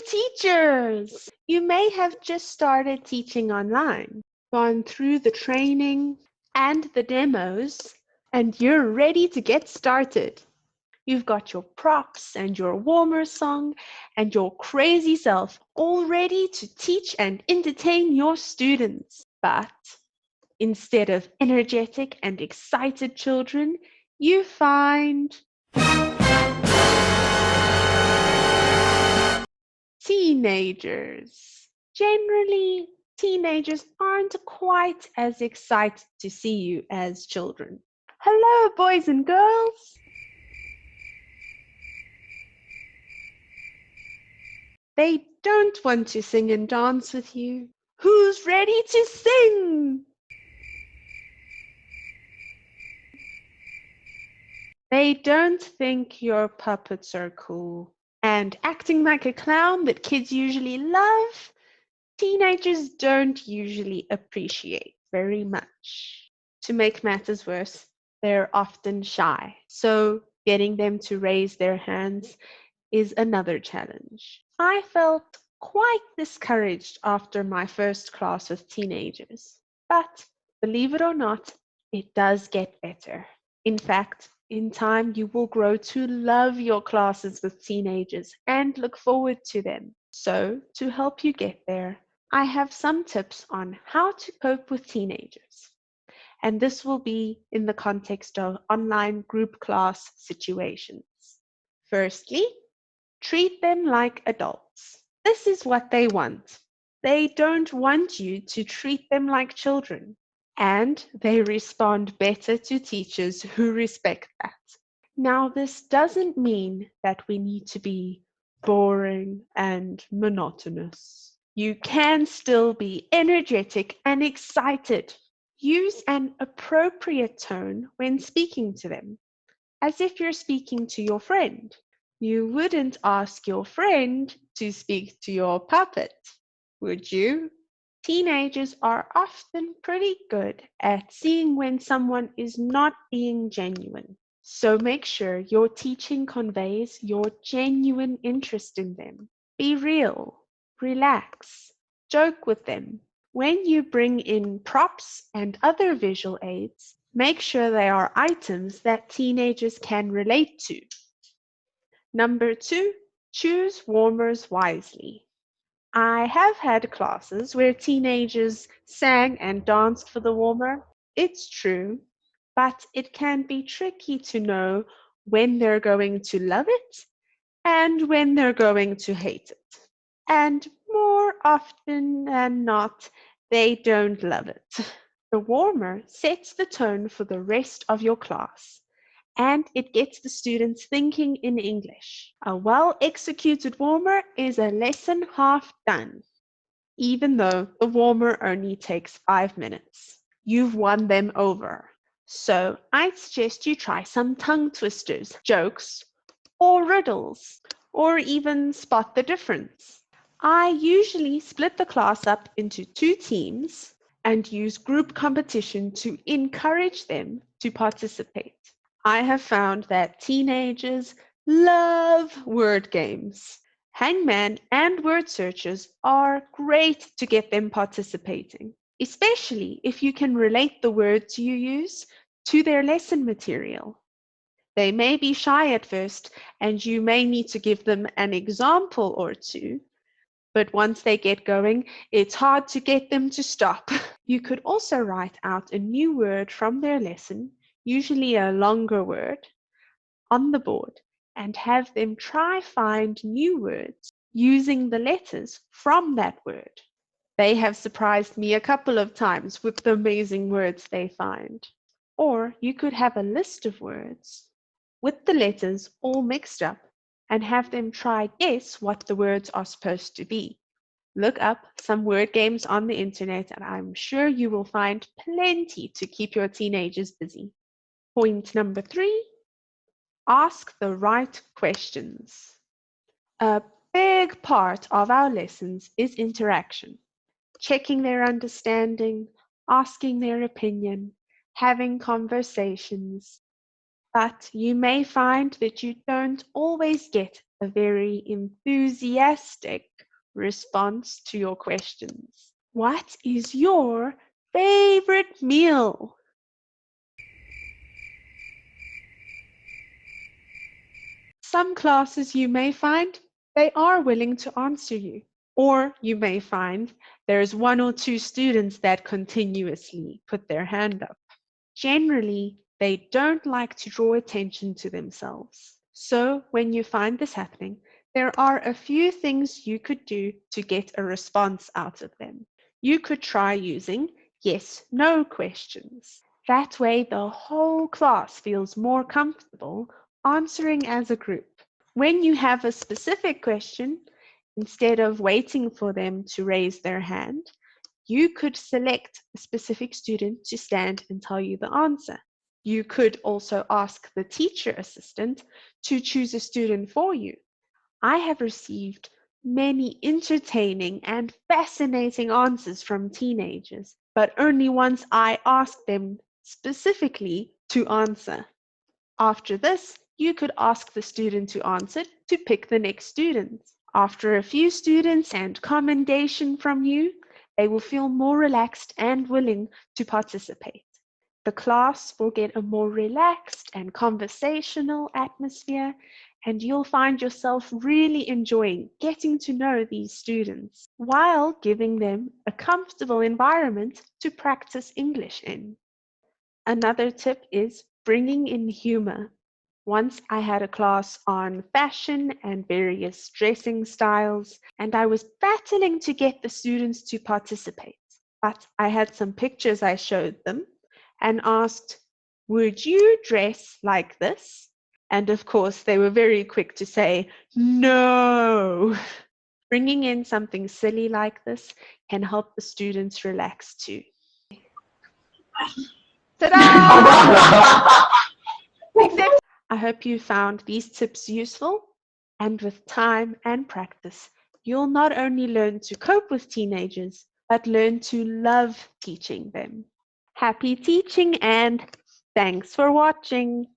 teachers! You may have just started teaching online, gone through the training and the demos, and you're ready to get started. You've got your props and your warmer song and your crazy self all ready to teach and entertain your students. But instead of energetic and excited children, you find teenagers. Generally, teenagers aren't quite as excited to see you as children. Hello, boys and girls. They don't want to sing and dance with you. Who's ready to sing? They don't think your puppets are cool. And acting like a clown that kids usually love, teenagers don't usually appreciate very much. To make matters worse, they're often shy. So getting them to raise their hands is another challenge. I felt quite discouraged after my first class with teenagers. But believe it or not, it does get better. In fact, in time, you will grow to love your classes with teenagers and look forward to them. So, to help you get there, I have some tips on how to cope with teenagers. And this will be in the context of online group class situations. Firstly, treat them like adults. This is what they want. They don't want you to treat them like children. And they respond better to teachers who respect that. Now, this doesn't mean that we need to be boring and monotonous. You can still be energetic and excited. Use an appropriate tone when speaking to them, as if you're speaking to your friend. You wouldn't ask your friend to speak to your puppet, would you? Teenagers are often pretty good at seeing when someone is not being genuine. So make sure your teaching conveys your genuine interest in them. Be real, relax, joke with them. When you bring in props and other visual aids, make sure they are items that teenagers can relate to. Number 2, choose warmers wisely. I have had classes where teenagers sang and danced for the warmer. It's true, but it can be tricky to know when they're going to love it and when they're going to hate it. And more often than not, they don't love it. The warmer sets the tone for the rest of your class, and it gets the students thinking in English. A well-executed warmer is a lesson half done, even though the warmer only takes 5 minutes. You've won them over. So I'd suggest you try some tongue twisters, jokes, or riddles, or even spot the difference. I usually split the class up into 2 teams and use group competition to encourage them to participate. I have found that teenagers love word games. Hangman and word searches are great to get them participating, especially if you can relate the words you use to their lesson material. They may be shy at first, and you may need to give them an example or two, but once they get going, it's hard to get them to stop. You could also write out a new word from their lesson, usually a longer word, on the board and have them try find new words using the letters from that word. They have surprised me a couple of times with the amazing words they find. Or you could have a list of words with the letters all mixed up and have them try guess what the words are supposed to be. Look up some word games on the internet and I'm sure you will find plenty to keep your teenagers busy. Point number 3, ask the right questions. A big part of our lessons is interaction, checking their understanding, asking their opinion, having conversations. But you may find that you don't always get a very enthusiastic response to your questions. What is your favorite meal? Some classes you may find they are willing to answer you, or you may find there's one or two students that continuously put their hand up. Generally, they don't like to draw attention to themselves. So when you find this happening, there are a few things you could do to get a response out of them. You could try using yes/no questions. That way, the whole class feels more comfortable answering as a group. When you have a specific question, instead of waiting for them to raise their hand, you could select a specific student to stand and tell you the answer. You could also ask the teacher assistant to choose a student for you. I have received many entertaining and fascinating answers from teenagers, but only once I asked them specifically to answer. After this, you could ask the student to answer to pick the next student. After a few students and commendation from you, they will feel more relaxed and willing to participate. The class will get a more relaxed and conversational atmosphere, and you'll find yourself really enjoying getting to know these students while giving them a comfortable environment to practice English in. Another tip is bringing in humor. Once I had a class on fashion and various dressing styles, and I was battling to get the students to participate. But I had some pictures I showed them and asked, "Would you dress like this?" And of course, they were very quick to say, "No." Bringing in something silly like this can help the students relax too. Ta-da! Except I hope you found these tips useful, and with time and practice, you'll not only learn to cope with teenagers, but learn to love teaching them. Happy teaching and thanks for watching.